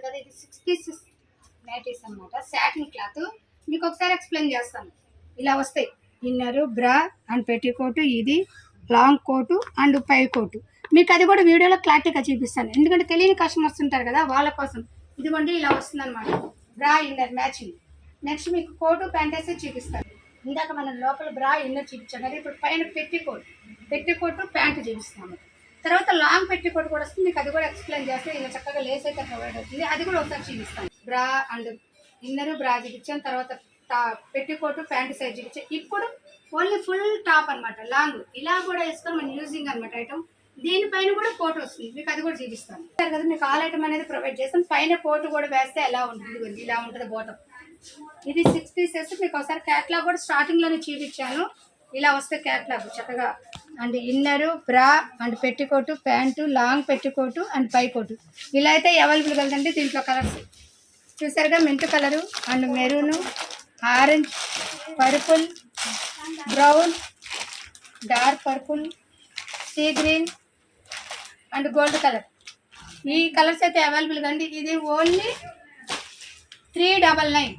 కదా, ఇది 6 pieces nighties అనమాట. Satin cloth. మీకు ఒకసారి ఎక్స్ప్లెయిన్ చేస్తాను. ఇలా వస్తాయి ఇన్నరు, బ్రా అండ్ పెట్టికోటు, ఇది లాంగ్ కోటు అండ్ పై కోటు. మీకు అది కూడా వీడియోలో క్లారిటీగా చూపిస్తాను, ఎందుకంటే తెలియని కస్టమర్స్ ఉంటారు కదా వాళ్ళ కోసం. ఇదిగోండి ఇలా వస్తుంది అనమాట, బ్రా ఇన్నర్ మ్యాచింగ్. నెక్స్ట్ మీకు కోటు ప్యాంట్ వేసి చూపిస్తాను. ఇందాక మనం లోపల బ్రా ఇన్నర్ చూపించాం కదా, ఇప్పుడు పైన పెట్టికోటు ప్యాంటు చూపిస్తాము. తర్వాత లాంగ్ పెట్టికోటు కూడా వస్తుంది, మీకు అది కూడా ఎక్స్ప్లెయిన్ చేస్తే ఇలా చక్కగా లేస్ అయితే ప్రొవైడ్ అవుతుంది. అది కూడా ఒకసారి చూపిస్తాను. బ్రా అండ్ ఇన్నరు బ్రా చూపించాం, తర్వాత పెట్టికోటు ప్యాంటు సైజ్ చూపించాం. ఇప్పుడు ఓన్లీ ఫుల్ టాప్ అనమాట, లాంగ్. ఇలా కూడా వేసుకొని మనం యూజింగ్ అనమాట ఐటమ్. దీనిపైన కూడా కోట్ వస్తుంది, మీకు అది కూడా చూపిస్తాను కదా. మీకు ఆల్ ఐటమ్ అనేది ప్రొవైడ్ చేస్తాం. పైన కోటు కూడా వేస్తే ఎలా ఉంటుంది, ఇలా ఉంటుంది బాటమ్. ఇది 6 పీసెస్. మీకు ఒకసారి క్యాట్లాగ్ కూడా స్టార్టింగ్లోనే చూపించాను. ఇలా వస్తే క్యాట్లాగ్ చక్కగా. And inner bra and petticoat pant, long petticoat and పై కోటు. ఇలా అయితే అవైలబుల్ కదండి. దీంట్లో కలర్స్ చూసారుగా, mint colour and maroon, orange, purple, brown, dark purple, sea green and gold colour. ఈ కలర్స్ అయితే అవైలబుల్ కండి. ఇది ఓన్లీ 399.